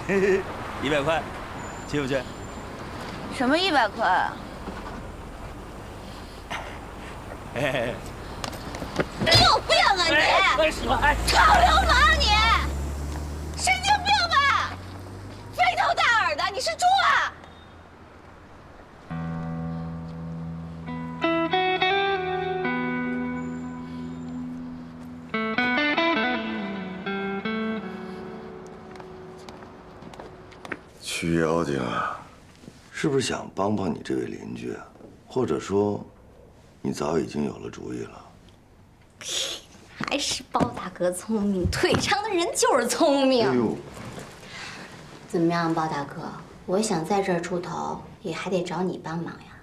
100块，去不去？什么100块啊？哎，你有病啊你！为什么？哎，臭流氓你！神经病吧！肥头大耳的，你是猪啊！曲妖精啊，是不是想帮帮你这位邻居啊？或者说，你早已经有了主意了？还是包大哥聪明，腿长的人就是聪明。哎呦，怎么样，包大哥？我想在这儿出头，也还得找你帮忙呀，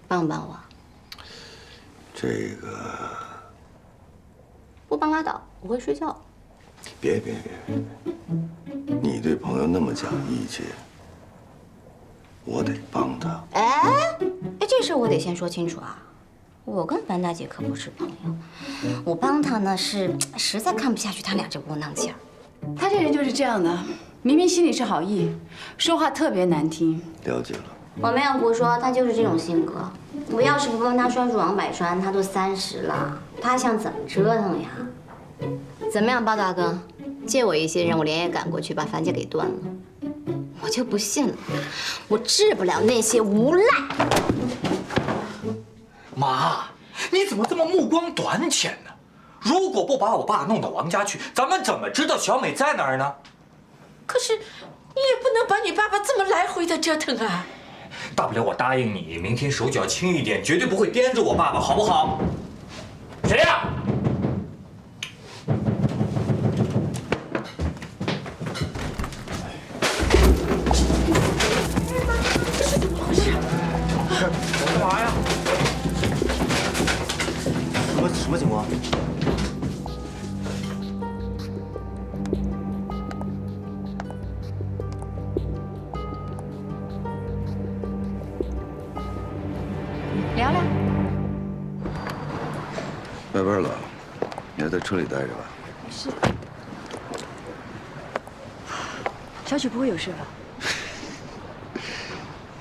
帮帮我。这个不帮拉倒，我会睡觉。别，你对朋友那么讲义气，我得帮他。哎，这事我得先说清楚啊。我跟樊大姐可不是朋友，我帮她呢是实在看不下去他俩这窝囊气儿。他这人就是这样的，明明心里是好意，说话特别难听。了解了。我没有胡说，他就是这种性格。我要是不帮他拴住王百川，他都30了，他想怎么折腾呀？怎么样，包大哥，借我一些人，我连夜赶过去把樊家给断了。我就不信了，我治不了那些无赖。妈，你怎么这么目光短浅呢？如果不把我爸弄到王家去，咱们怎么知道小美在哪儿呢？可是，你也不能把你爸爸这么来回的折腾啊！大不了我答应你，明天手脚轻一点，绝对不会颠着我爸爸，好不好？谁呀？干嘛呀？什么情况？聊聊。外边冷，你还在车里待着吧。是。小曲不会有事吧？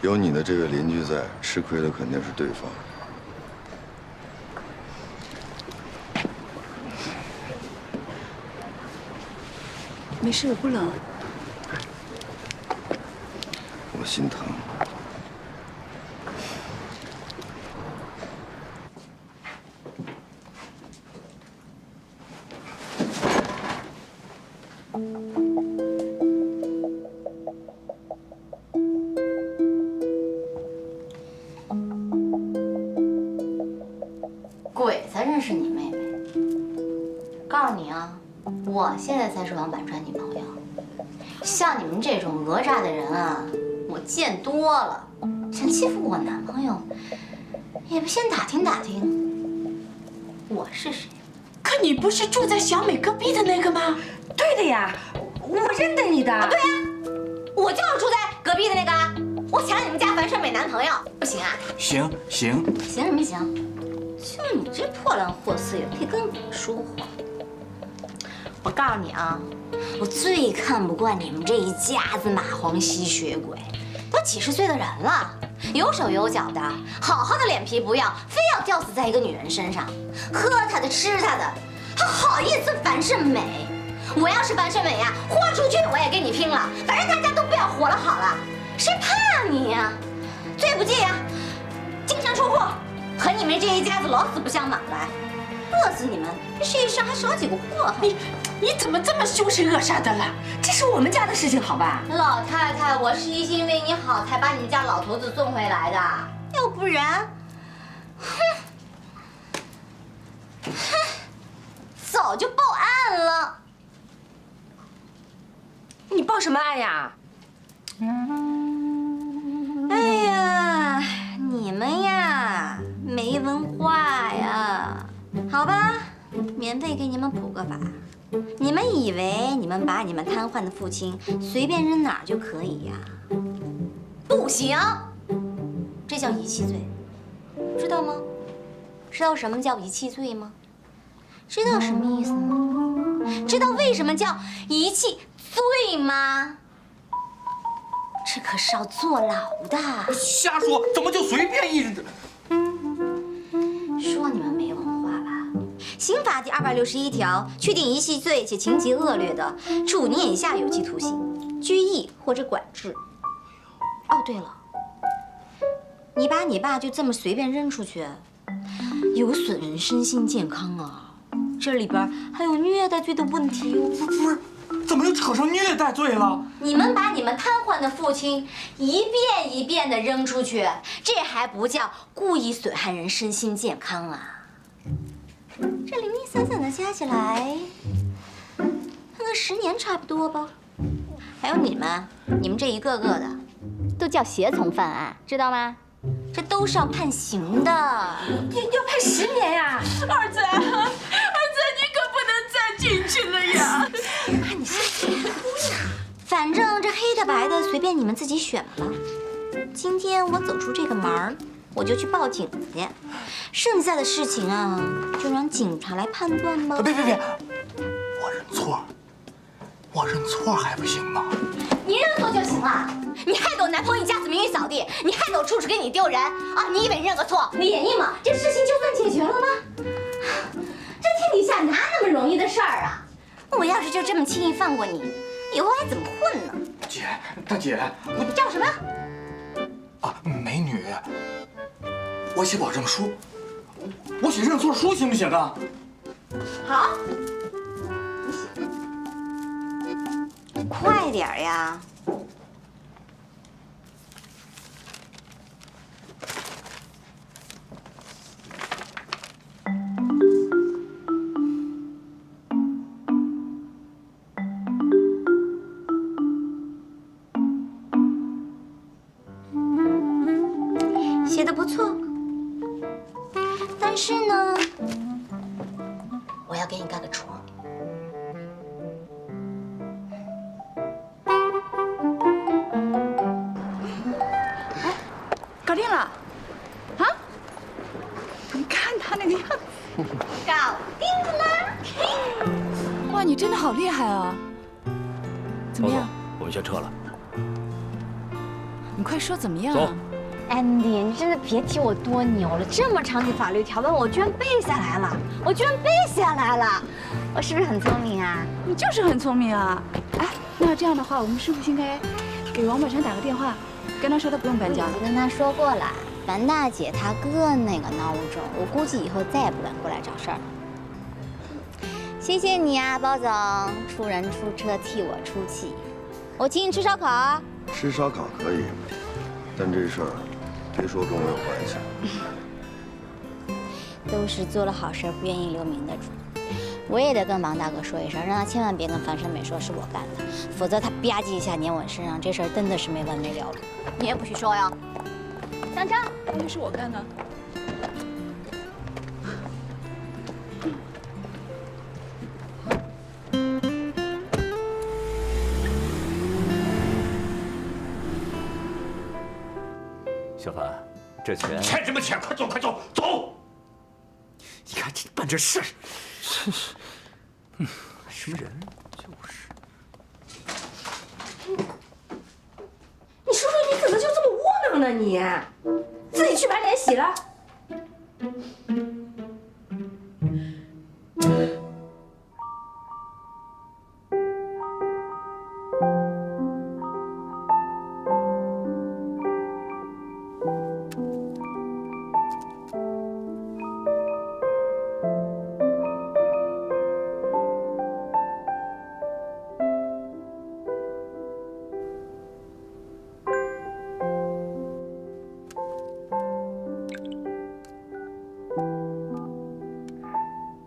有你的这位邻居在，吃亏的肯定是对方。没事，我不冷。我心疼。鬼才认识你妹妹。告诉你啊，我现在才是王百川女朋友。像你们这种讹诈的人啊，我见多了。想欺负我男朋友，也不先打听打听我是谁。可你不是住在小美隔壁的那个吗？对的呀，我认得你的。对呀，我就是住在隔壁的那个啊。我抢你们家樊胜美男朋友，不行啊？行，行什么行？就你这破烂货色，也配跟我说话？我告诉你啊，我最看不惯你们这一家子蚂蟥吸血鬼，都几十岁的人了，有手有脚的，好好的脸皮不要，非要吊死在一个女人身上，喝她的吃她的，还好意思樊胜美？我要是樊胜美呀，豁出去我也跟你拼了，反正大家都不要活了好了，谁怕你呀？最不济呀，净身出户，和你们这一家子老死不相往来，饿死你们，这世界上还少几个祸害。你怎么这么凶神恶煞的了？这是我们家的事情，好吧？老太太，我是一心为你好，才把你们家老头子送回来的，要不然，早就报案了。你报什么案呀？哎呀，你们呀，没文化呀。好吧，免费给你们普个法。你们以为你们把你们瘫痪的父亲随便扔哪儿就可以呀？不行，这叫遗弃罪，知道吗？知道什么叫遗弃罪吗？知道什么意思吗？知道为什么叫遗弃罪吗？这可是要坐牢的。瞎说，怎么就随便一？说你们没文化吧？刑法第261条确定一系罪且情节恶劣的，处5年以下有期徒刑、拘役或者管制。哦，对了，你把你爸就这么随便扔出去，有损人身心健康啊！这里边还有虐待罪的问题哦。不是，怎么又扯上虐待罪了？你们把你们瘫痪的父亲一遍一遍地扔出去，这还不叫故意损害人身心健康啊？这零零散散的加起来，看个10年差不多吧。还有你们这一个个的，都叫胁从犯案，知道吗？这都是要判刑的。要判10年呀！儿子，你可不能再进去了呀！你先别哭呀，反正这黑的白的随便你们自己选吧。今天我走出这个门儿，我就去报警去，剩下的事情啊，就让警察来判断吧。别，我认错还不行吗？你认错就行了。你害得我男朋友一家子名誉扫地，你害得我处处给你丢人啊！你以为你认个错脸硬吗？这事情就算解决了吗？这天底下哪那么容易的事儿啊！我要是就这么轻易放过你，以后还怎么混呢？大姐，你叫什么？啊，美女，我写保证书，我写认错书行不行啊？好，你写，快点呀！写的不错，但是呢，我要给你盖个戳。哎，搞定了，啊？你看他那个样子，搞定了！哇，你真的好厉害啊！怎么样？我们先撤了。你快说怎么样？走。Andy，你真的别提我多牛了，这么长的法律条文我居然背下来了，我是不是很聪明啊？你就是很聪明啊！哎，那这样的话，我们是不是应该给王宝强打个电话，跟他说他不用搬家了？我跟他说过了，樊大姐她哥那个孬种，我估计以后再也不敢过来找事儿了。谢谢你啊，包总，出人出车替我出气，我请你吃烧烤啊。吃烧烤可以，但这事儿别说跟我有关系。都是做了好事不愿意留名的主，我也得跟王大哥说一声，让他千万别跟樊胜美说是我干的，否则他吧唧一下撵我身上，这事儿真的是没完没了了。你也不许说哟。香蕉，万一是我干的？小凡，这钱欠什么钱？快走，快走，走！你看这办这事，真是，什么人？就是。你说说，你怎么就这么窝囊呢？你自己去把脸洗了。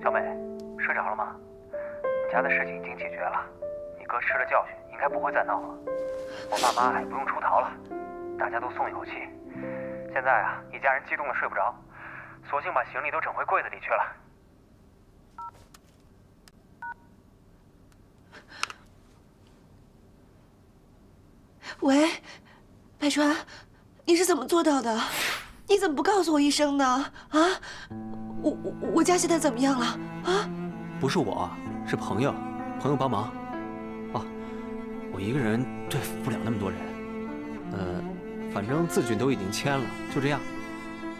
小美，睡着了吗？你家的事情已经解决了，你哥吃了教训，应该不会再闹了。我爸妈也不用出逃了，大家都松一口气。现在啊，一家人激动的睡不着，索性把行李都整回柜子里去了。喂，百川，你是怎么做到的？你怎么不告诉我一声呢？啊，我家现在怎么样了？啊？不是我，是朋友帮忙。哦，我一个人对付不了那么多人，反正字据都已经签了，就这样，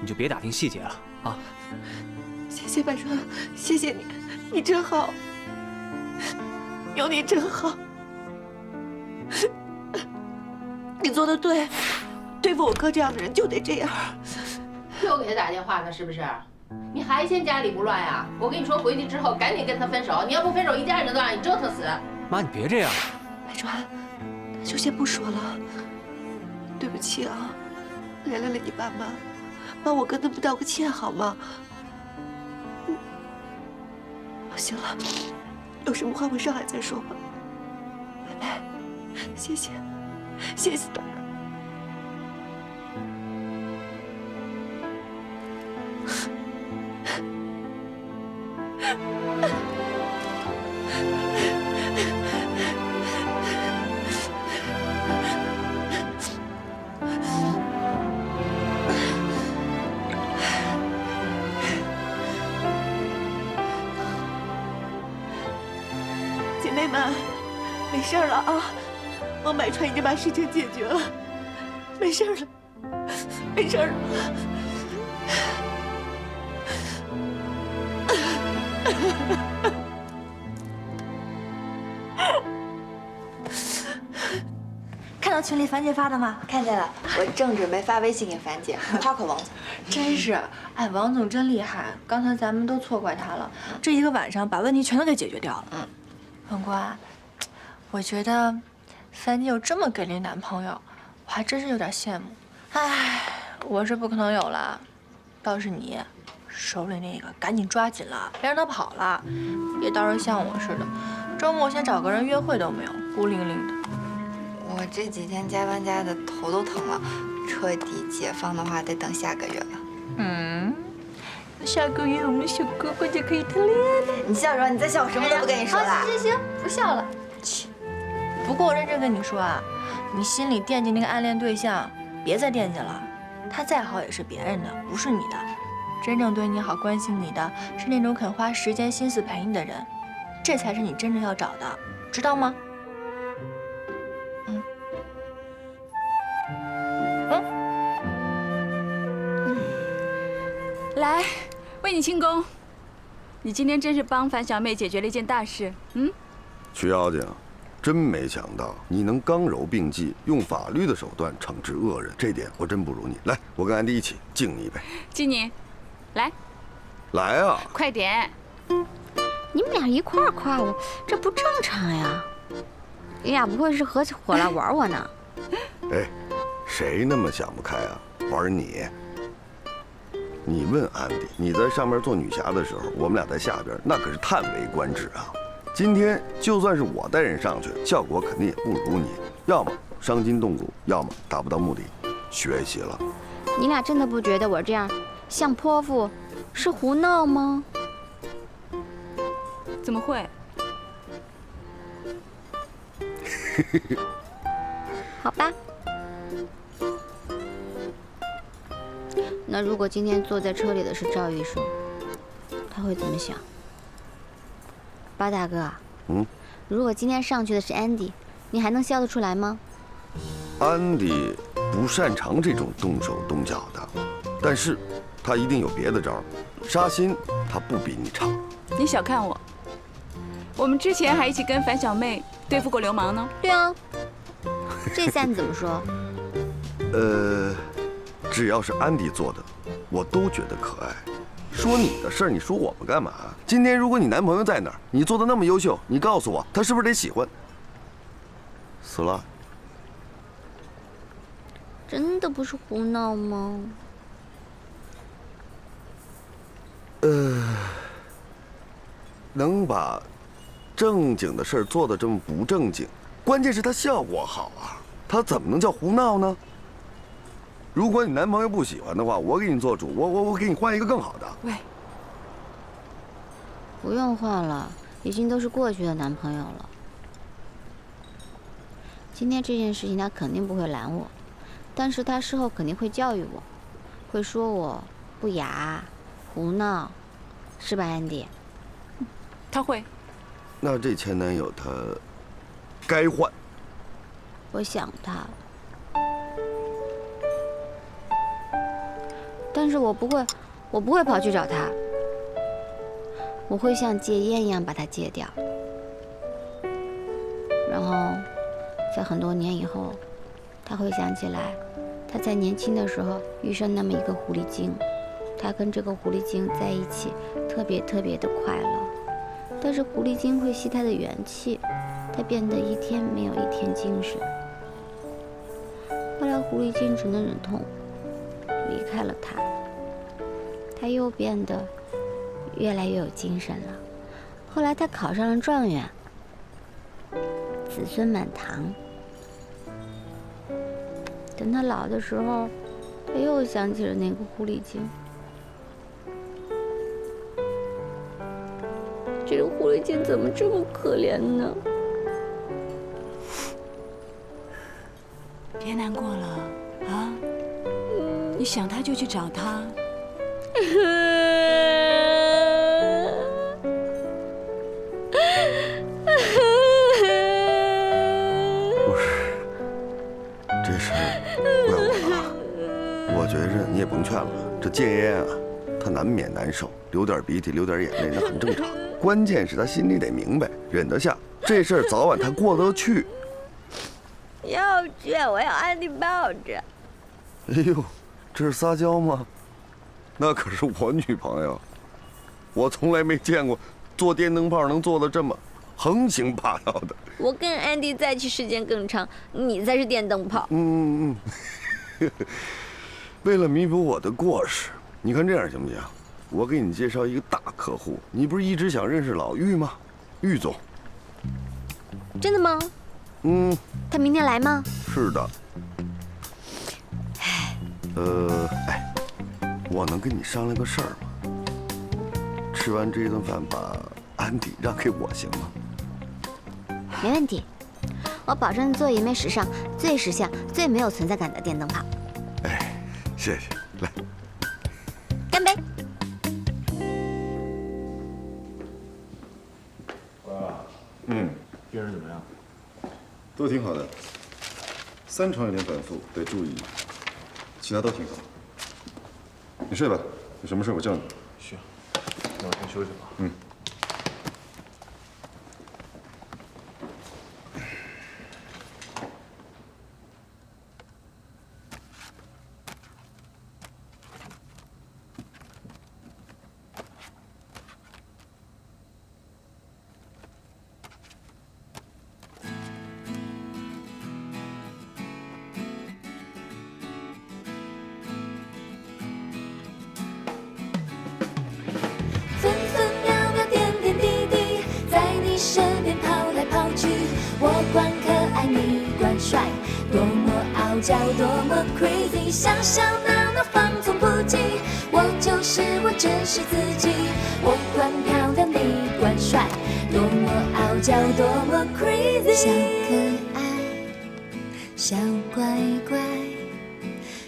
你就别打听细节了啊。谢谢百川，谢谢你，你真好，有你真好。你做的对，对付我哥这样的人就得这样。又给他打电话呢，是不是？你还嫌家里不乱呀？我跟你说，回去之后赶紧跟他分手。你要不分手，一家人都让你折腾死。妈，你别这样。百川，那就先不说了。对不起啊，连累了你爸妈，帮我跟他们道个歉好吗？行了，有什么话我上海再说吧。拜拜，谢谢，谢谢。姐妹们，没事了啊！王百川已经把事情解决了，没事了，没事了。看到群里樊姐发的吗？看见了，我正准备发微信给樊姐，夸夸王总。真是，哎，王总真厉害，刚才咱们都错怪他了，这一个晚上把问题全都给解决掉了。本官，我觉得樊姐有这么给力男朋友，我还真是有点羡慕。哎，我是不可能有了，倒是你，手里那个赶紧抓紧了，别让他跑了，别到时候像我似的，周末先找个人约会都没有，孤零零的。我这几天加班加的头都疼了，彻底解放的话得等下个月了。下个月我们小哥哥就可以谈恋爱了。你笑什么？你再笑，我什么都不跟你说了。行，不笑了。不过我认真跟你说啊，你心里惦记那个暗恋对象，别再惦记了。他再好也是别人的，不是你的。真正对你好、关心你的，是那种肯花时间、心思陪你的人，这才是你真正要找的，知道吗？来，为你庆功。你今天真是帮樊小妹解决了一件大事。曲妖精，真没想到你能刚柔并济，用法律的手段惩治恶人，这点我真不如你。来，我跟安迪一起敬你一杯。敬你，来，来啊，快点。你们俩一块儿夸我，这不正常呀！你俩不会是合起伙来玩我呢？哎，谁那么想不开啊？玩你？你问安迪，你在上面做女侠的时候，我们俩在下边，那可是叹为观止啊！今天就算是我带人上去，效果肯定也不如你，要么伤筋动骨，要么达不到目的。学习了。你俩真的不觉得我这样像泼妇，是胡闹吗？怎么会？好吧。那如果今天坐在车里的是赵医生，他会怎么想？八大哥，如果今天上去的是安迪，你还能笑得出来吗？安迪不擅长这种动手动脚的，但是他一定有别的招，杀心他不比你差。你小看我，我们之前还一起跟樊小妹对付过流氓呢。对啊，这下你怎么说？只要是安迪做的，我都觉得可爱。说你的事儿，你说我们干嘛？今天如果你男朋友在哪儿，你做的那么优秀，你告诉我，他是不是得喜欢？死了。真的不是胡闹吗？能把正经的事儿做得这么不正经，关键是他效果好啊，他怎么能叫胡闹呢？如果你男朋友不喜欢的话，我给你做主，我给你换一个更好的。喂，不用换了，已经都是过去的男朋友了。今天这件事情他肯定不会拦我，但是他事后肯定会教育我，会说我不雅、胡闹，是吧，安迪？他会。那这前男友他该换。我想他。但是我不会跑去找他，我会像戒烟一样把它戒掉。然后，在很多年以后，他会想起来，他在年轻的时候遇上那么一个狐狸精，他跟这个狐狸精在一起，特别的快乐。但是狐狸精会吸他的元气，他变得一天没有一天精神。后来狐狸精只能忍痛离开了他，他又变得越来越有精神了。后来他考上了状元，子孙满堂。等他老的时候，他又想起了那个狐狸精。这个狐狸精怎么这么可怜呢？别难过了啊！你想他就去找他。不是，这事怪我啊！我觉着你也甭劝了，这戒烟啊，他难免难受，流点鼻涕，流点眼泪，那很正常。关键是他心里得明白，忍得下，这事儿早晚他过得去。要去，我要安迪抱着。哎呦，这是撒娇吗？那可是我女朋友，我从来没见过坐电灯泡能做的这么横行霸道的。我跟安迪在一起时间更长，你才是电灯泡。为了弥补我的过失，你看这样行不行？我给你介绍一个大客户，你不是一直想认识老玉吗？玉总。真的吗？他明天来吗？是的。我能跟你商量个事儿吗？吃完这顿饭把安迪让给我行吗？没问题，我保证做一枚史上最时尚、最没有存在感的电灯泡。哎，谢谢，来，干杯！病人怎么样？都挺好的，3床有点反复，得注意，其他都挺好。你睡吧，有什么事我叫你。行，那我先休息吧。分分秒秒，点点滴滴，在你身边跑来跑去。我管可爱，你管帅，多么傲娇，多么 crazy， 想笑闹闹，放纵不羁。我就是我，真是自己。我管漂亮，你管帅，多么傲娇，多么 crazy。小可爱，小乖乖，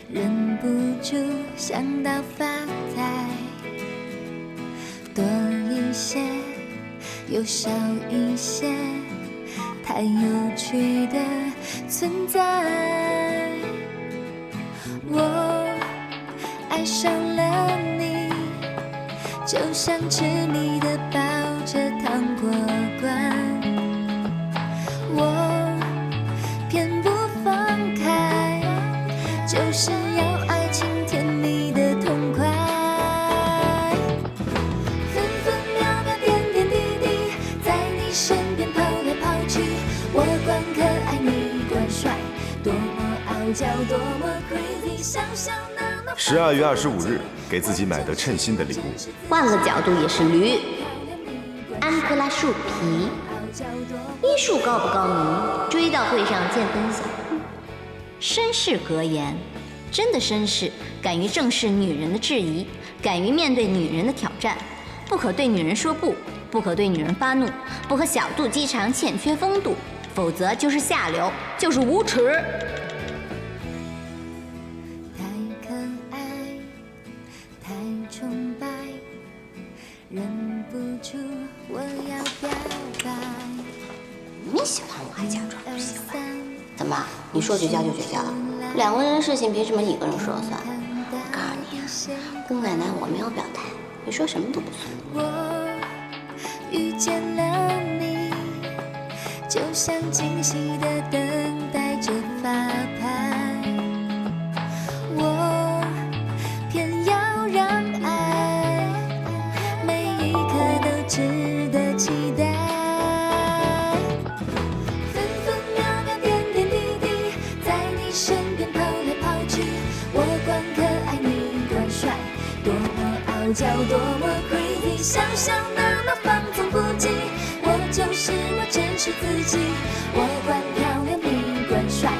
忍不住想到发呆。多一些，又少一些，太有趣的存在。我爱上了你，就像吃力的抱着糖果罐，我偏不放开，就是要爱情甜蜜的痛快。身边跑来跑去，我管可爱，你管帅，多么傲娇，多么 crazy， 笑笑闹闹。12月25日，给自己买的称心的礼物。换个角度也是驴。安哥拉树皮，医术高不高明？追悼会上见分晓。绅士格言，真的绅士，敢于正视女人的质疑，敢于面对女人的挑战，不可对女人说不。不可对女人发怒，不可小肚鸡肠，欠缺风度，否则就是下流，就是无耻。太可爱，太崇拜，忍不住我要表白。你喜欢我还假装不喜欢？怎么？你说绝交就绝交了？2个人的事情凭什么一个人说了算？我告诉你啊，姑奶奶我没有表态，你说什么都不算。我遇见了你，就像惊喜的等待着发牌。我偏要让爱每一刻都值得期待。分分秒秒点点滴滴，在你身边跑来跑去，我管可爱你管帅，多么傲娇多么 crazy， 想象那么放纵不羁，我就是我真实自己，我管漂亮你管帅，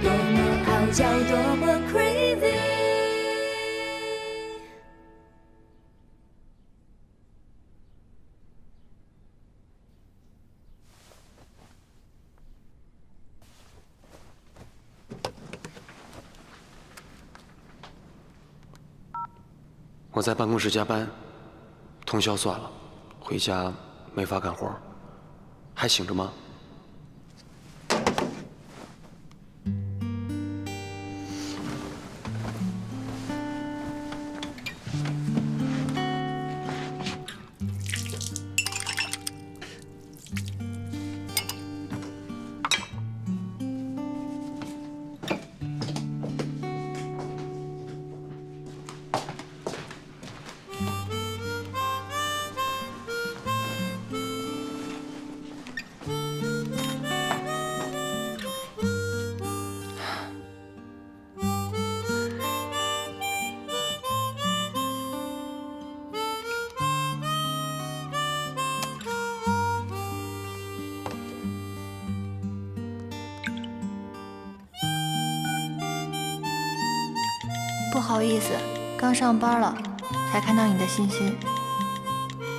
多么傲娇多么 crazy。我在办公室加班，通宵算了，回家没法干活。还醒着吗？不好意思，刚上班了，才看到你的信息。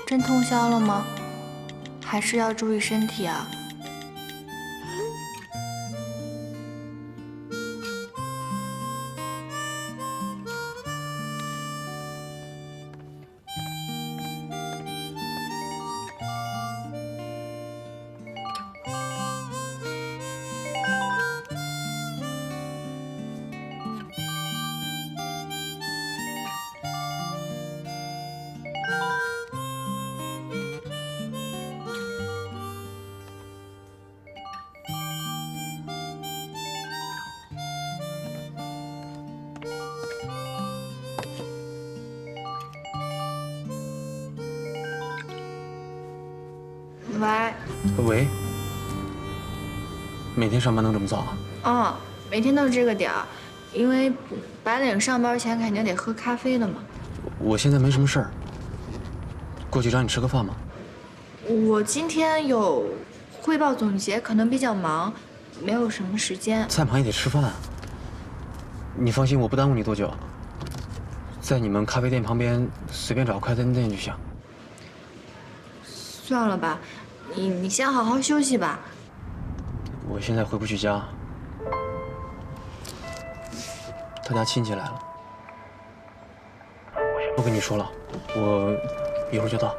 真通宵了吗？还是要注意身体啊。喂。喂。每天上班能这么早啊？嗯，每天都是这个点儿，因为白领上班前肯定得喝咖啡的嘛。我现在没什么事儿，过去找你吃个饭吗？我今天有汇报总结，可能比较忙，没有什么时间。再忙也得吃饭。你放心，我不耽误你多久。在你们咖啡店旁边随便找个快餐店就行。算了吧，你先好好休息吧。我现在回不去家，他家亲戚来了。我跟你说了，我一会儿就到。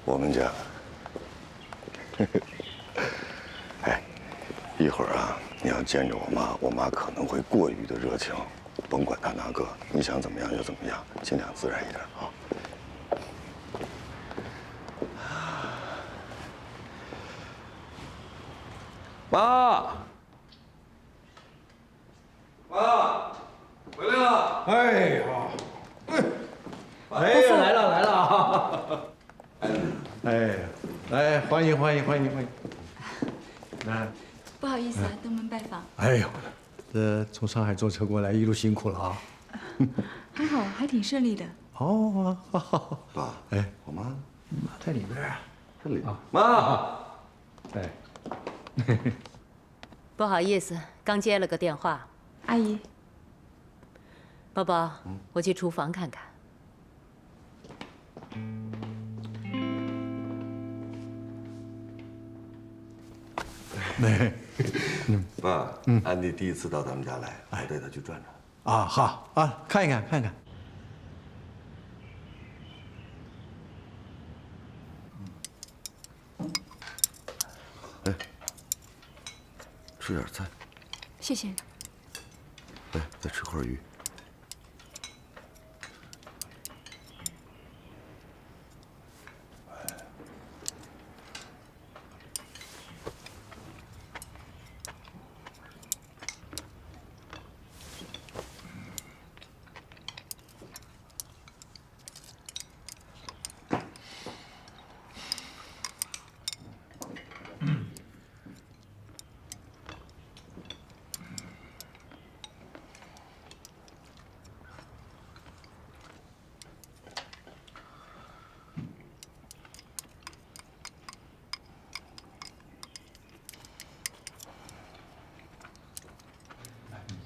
我们家，哎，一会儿啊，你要见着我妈可能会过于的热情，甭管她哪个，你想怎么样就怎么样，尽量自然一点啊。妈，妈，回来了！哎呀，哎呀，来了来了！哎，来欢迎欢迎欢迎欢迎！来，不好意思啊，登门拜访。哎呦，这从上海坐车过来，一路辛苦了啊！还好，还挺顺利的。哦，好好好。爸，哎，我妈妈在里边。这里妈，哎，不好意思，刚接了个电话。阿姨，宝宝，我去厨房看看。爸，安迪第一次到咱们家来，我带他去转转。啊，好啊，看一看，看看。哎，吃点菜。谢谢。哎，再吃块鱼。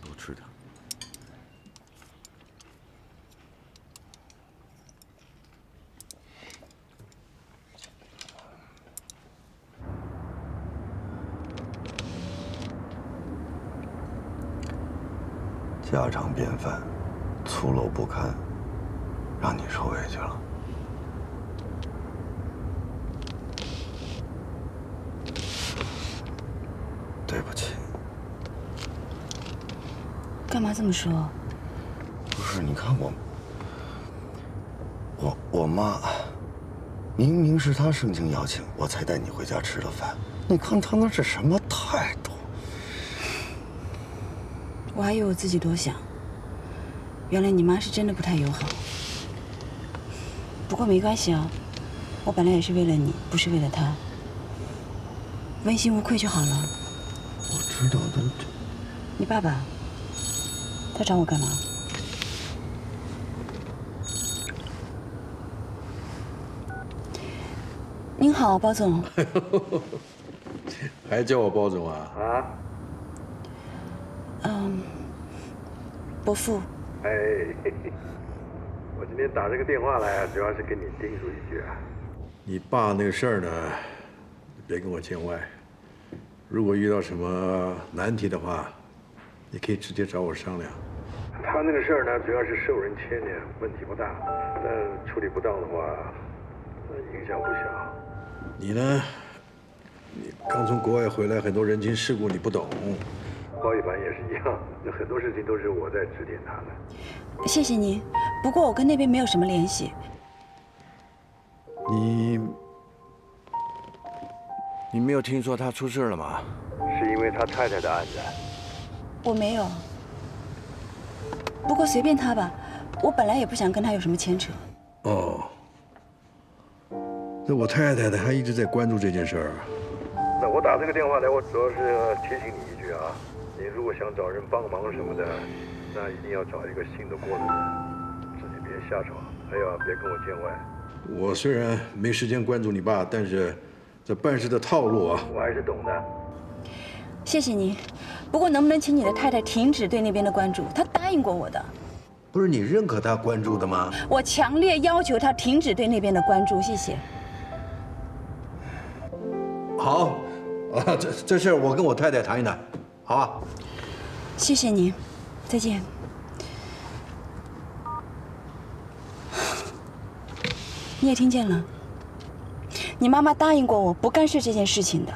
多吃点。家常便饭，粗陋不堪，让你受委屈了。对不起。干嘛这么说？不是，你看我妈，明明是她盛情邀请，我才带你回家吃的饭。你看她那是什么态度？我还以为我自己多想，原来你妈是真的不太友好。不过没关系啊，我本来也是为了你，不是为了她。问心无愧就好了。我知道的。你爸爸，他找我干嘛？您好，包总。还叫我包总啊？啊？伯父。哎，我今天打这个电话来啊，主要是跟你叮嘱一句啊，你爸那个事儿呢，别跟我见外。如果遇到什么难题的话，你可以直接找我商量。他那个事儿呢，主要是受人牵连，问题不大，但处理不当的话，影响不小。你呢？你刚从国外回来，很多人情世故你不懂。包一凡也是一样，很多事情都是我在指点他的。谢谢您，不过我跟那边没有什么联系。你没有听说他出事了吗？是因为他太太的案子。我没有。不过随便他吧，我本来也不想跟他有什么牵扯。哦，那我太太呢，还一直在关注这件事儿。那我打这个电话来，我主要是提醒你一句啊，你如果想找人帮忙什么的，那一定要找一个信得过的人，自己别瞎找，还要别跟我见外。我虽然没时间关注你爸，但是这办事的套路啊，我还是懂的。谢谢您，不过能不能请你的太太停止对那边的关注？她答应过我的。不是你认可他关注的吗？我强烈要求她停止对那边的关注，谢谢。好，啊，这事儿我跟我太太谈一谈，好吧？谢谢您，再见。你也听见了，你妈妈答应过我不干涉这件事情的。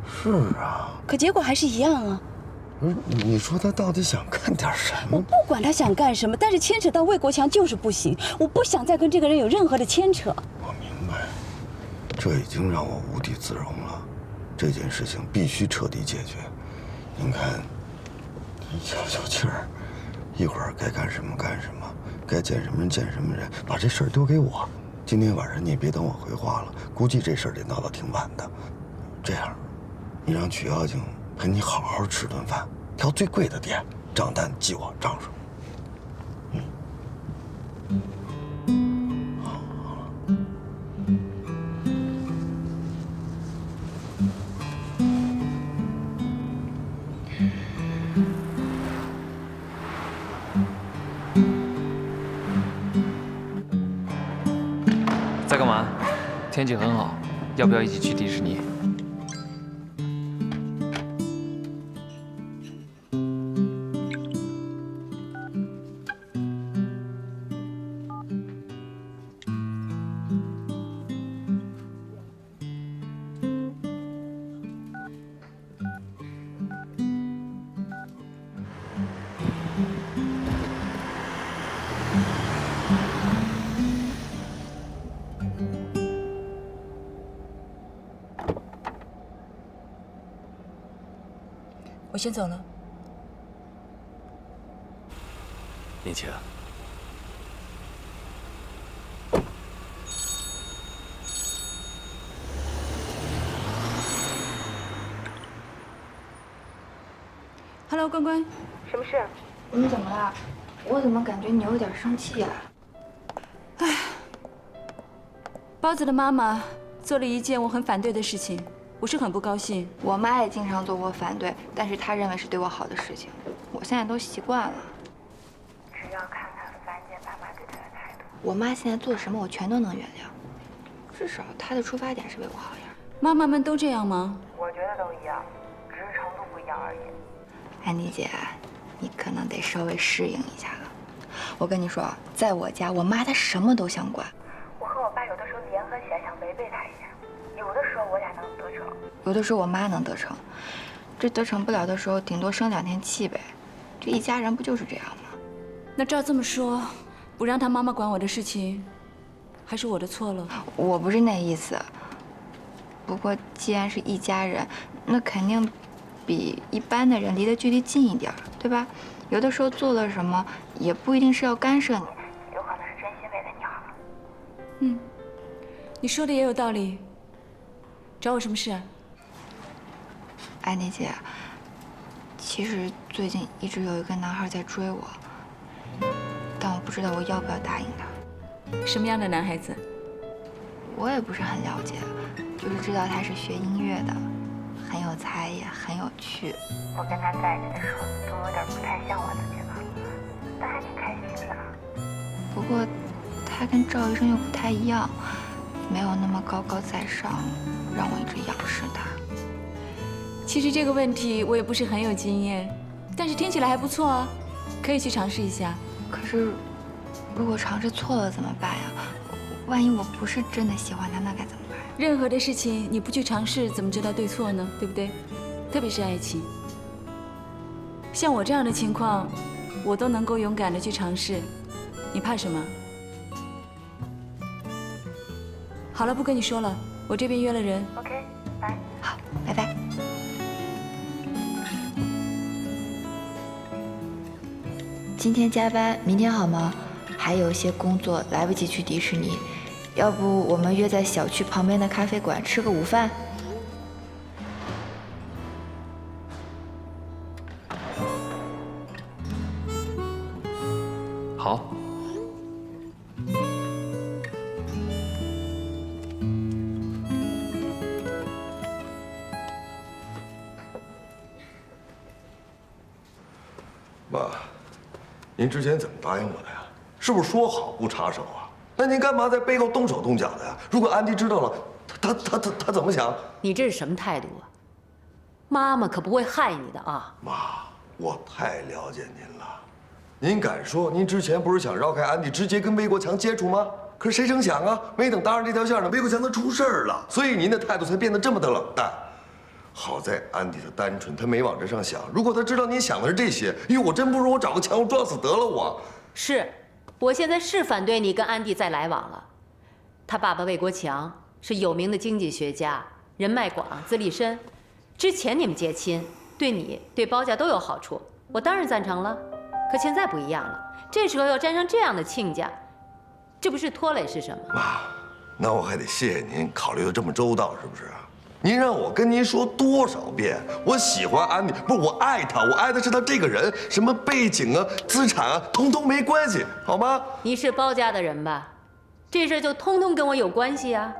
是啊。可结果还是一样啊。不是，你说他到底想干点什么？我不管他想干什么，但是牵扯到魏国强就是不行。我不想再跟这个人有任何的牵扯。我明白，这已经让我无地自容了。这件事情必须彻底解决。您看，消气儿，一会儿该干什么干什么，该见什么人见什么人，把这事儿丢给我。今天晚上你也别等我回话了，估计这事儿得闹到挺晚的。这样，你让曲妖精陪你好好吃顿饭，挑最贵的店，账单记我账上。在干嘛？天气很好，要不要一起去迪士尼？我先走了。林晴，Hello， 关关，什么事？你怎么了？我怎么感觉你有点生气呀？包子的妈妈做了一件我很反对的事情，我是很不高兴。我妈也经常做我反对，但是她认为是对我好的事情，我现在都习惯了。只要看看樊姐爸妈对她的态度，我妈现在做什么我全都能原谅，至少她的出发点是为我好呀。妈妈们都这样吗？我觉得都一样，只是程度不一样而已。安妮姐，你可能得稍微适应一下了。我跟你说，在我家，我妈她什么都想管。我和我爸有的时候联合起来想违背她一下，有的时候我俩能得逞，有的时候我妈能得逞。这得逞不了的时候，顶多生2天气呗。这一家人不就是这样吗？那照这么说，不让她妈妈管我的事情，还是我的错了。我不是那意思。不过既然是一家人，那肯定比一般的人离得距离近一点，对吧？有的时候做了什么，也不一定是要干涉你，有可能是真心为了你好。嗯，你说的也有道理。找我什么事啊？安妮姐，其实最近一直有一个男孩在追我，但我不知道我要不要答应他。什么样的男孩子？我也不是很了解，就是知道他是学音乐的，很有才也很有趣。我跟他在一起的时候，总有点不太像我自己了，但还挺开心的。不过他跟赵医生又不太一样，没有那么高高在上，让我一直仰视他。其实这个问题我也不是很有经验，但是听起来还不错啊，可以去尝试一下。可是，如果尝试错了怎么办呀？万一我不是真的喜欢他，那该怎么办？任何的事情你不去尝试，怎么知道对错呢？对不对？特别是爱情。像我这样的情况，我都能够勇敢的去尝试，你怕什么？好了，不跟你说了，我这边约了人。OK， 拜。好，拜拜。今天加班，明天好吗？还有些工作来不及去迪士尼，要不我们约在小区旁边的咖啡馆吃个午饭？好。妈，您之前怎么答应我的呀？是不是说好不插手啊？那您干嘛在背后动手动脚的呀？如果安迪知道了，他怎么想？你这是什么态度啊？妈妈可不会害你的啊！妈，我太了解您了。您敢说您之前不是想绕开安迪，直接跟魏国强接触吗？可是谁成想啊，没等搭上这条线呢，魏国强他出事儿了，所以您的态度才变得这么的冷淡。好在安迪他单纯，他没往这上想。如果他知道您想的是这些，哎呦，我真不如我找个墙我撞死得了我。是，我现在是反对你跟安迪再来往了。他爸爸魏国强是有名的经济学家，人脉广，资历深。之前你们结亲，对你对包家都有好处，我当然赞成了。可现在不一样了，这时候要沾上这样的亲家，这不是拖累是什么？妈，那我还得谢谢您考虑的这么周到，是不是？您让我跟您说多少遍，我喜欢安迪，不是我爱他，我爱的是他这个人，什么背景啊、资产啊，通通没关系，好吗？你是包家的人吧？这事就通通跟我有关系啊，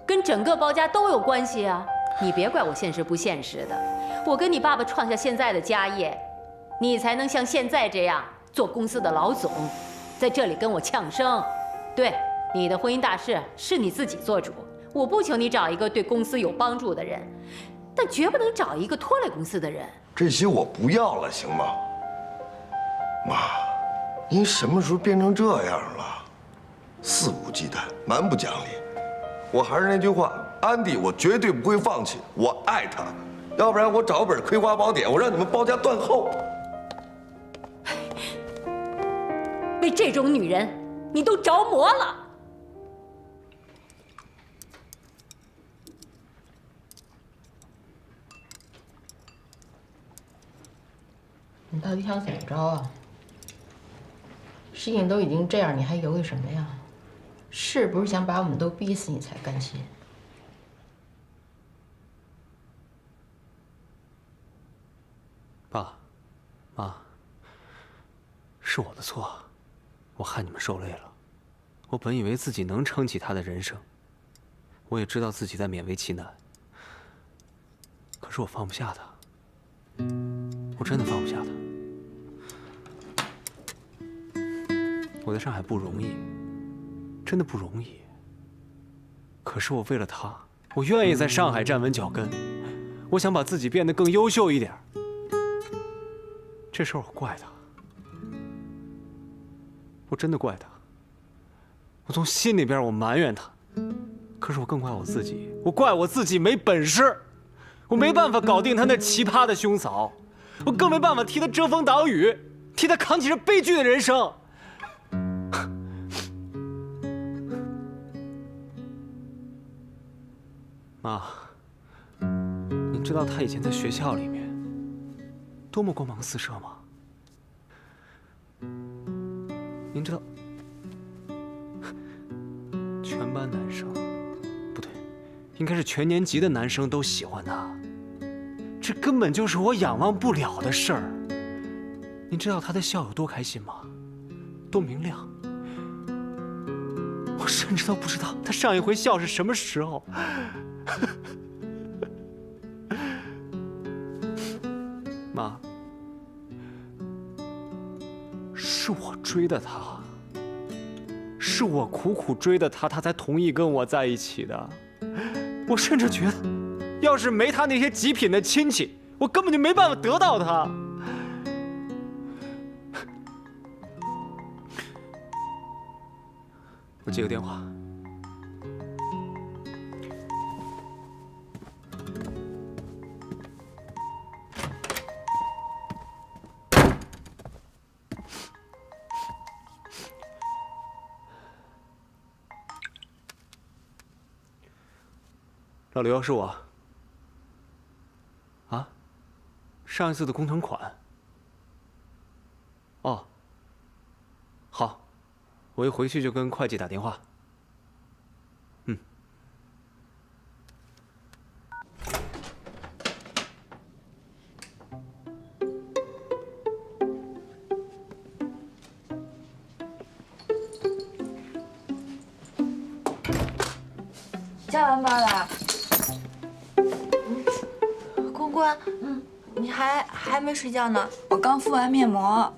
跟整个包家都有关系啊！你别怪我现实不现实的，我跟你爸爸创下现在的家业，你才能像现在这样做公司的老总，在这里跟我呛声。对，你的婚姻大事是你自己做主，我不求你找一个对公司有帮助的人，但绝不能找一个拖累公司的人。这些我不要了，行吗？妈，您什么时候变成这样了？肆无忌惮，蛮不讲理。我还是那句话，安迪，我绝对不会放弃，我爱他。要不然我找本《葵花宝典》，我让你们包家断后。为这种女人，你都着魔了。你到底想怎么着啊？事情都已经这样，你还犹豫什么呀？是不是想把我们都逼死你才甘心？爸，妈，是我的错，我害你们受累了。我本以为自己能撑起他的人生，我也知道自己在勉为其难，可是我放不下他，我真的放不下他。我在上海不容易，真的不容易。可是我为了他，我愿意在上海站稳脚跟，我想把自己变得更优秀一点。这事儿我怪他，我真的怪他。我从心里边我埋怨他，可是我更怪我自己，我怪我自己没本事，我没办法搞定他那奇葩的兄嫂，我更没办法替他遮风挡雨，替他扛起这悲剧的人生。妈，您知道他以前在学校里面多么光芒四射吗？您知道，全班男生，不对，应该是全年级的男生都喜欢他，这根本就是我仰望不了的事儿。您知道他的笑有多开心吗？多明亮。我甚至都不知道他上一回笑是什么时候。妈，是我追的他，是我苦苦追的他，他才同意跟我在一起的。我甚至觉得，要是没他那些极品的亲戚，我根本就没办法得到他。我接个电话。老刘，是我。啊？上一次的工程款。哦。好，我一回去就跟会计打电话。嗯。加完班了。公关，你还没睡觉呢？我刚敷完面膜。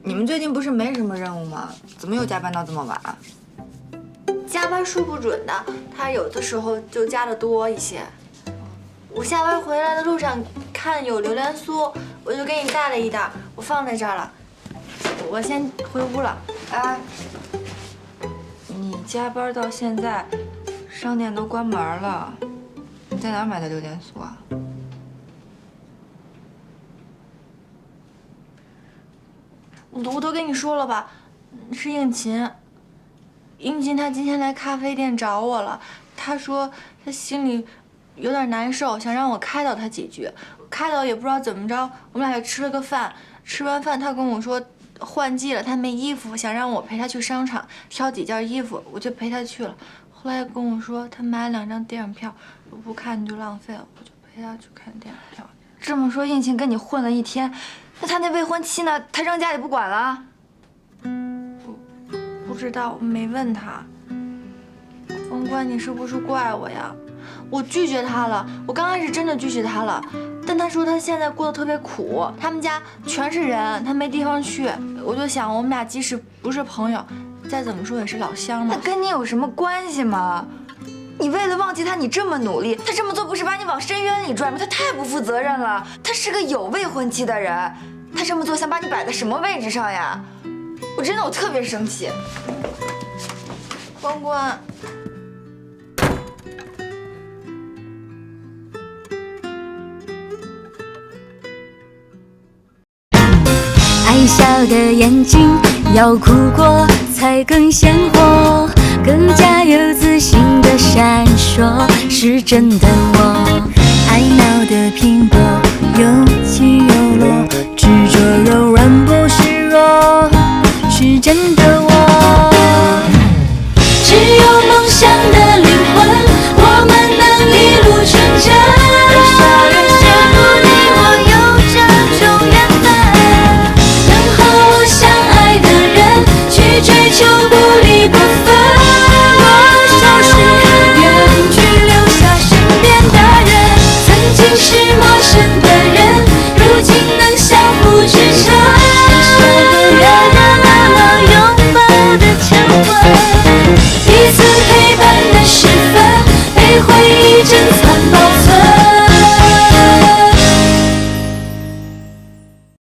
你们最近不是没什么任务吗？怎么又加班到这么晚？加班说不准的，他有的时候就加的多一些。我下班回来的路上看有榴莲酥，我就给你带了一袋，我放在这儿了。我先回屋了。哎，你加班到现在，商店都关门了，你在哪儿买的榴莲酥啊？我都跟你说了吧，是应勤。应勤他今天来咖啡店找我了，他说他心里有点难受，想让我开导他几句。开导也不知道怎么着，我们俩就吃了个饭。吃完饭他跟我说换季了，他没衣服，想让我陪他去商场挑几件衣服，我就陪他去了。后来跟我说他买了2张电影票，我不看你就浪费了，我就陪他去看电影票。这么说，应勤跟你混了一天，那他那未婚妻呢？他扔家里不管了？不知道，我没问他。公关，你是不是怪我呀？我拒绝他了，我刚开始真的拒绝他了，但他说他现在过得特别苦，他们家全是人，他没地方去。我就想，我们俩即使不是朋友，再怎么说也是老乡嘛。那跟你有什么关系吗？你为了忘记他，你这么努力，他这么做不是把你往深渊里拽吗？他太不负责任了。他是个有未婚妻的人，他这么做想把你摆在什么位置上呀？我特别生气。关关。爱笑的眼睛，要哭过才更鲜活，更加有自信的闪烁，是真的我。爱闹的苹果，有起有落，执着柔软不示弱，是真的我。只有梦想的灵魂，我们能一路成长。多少人羡慕你我有这种缘分，能和我相爱的人去追求。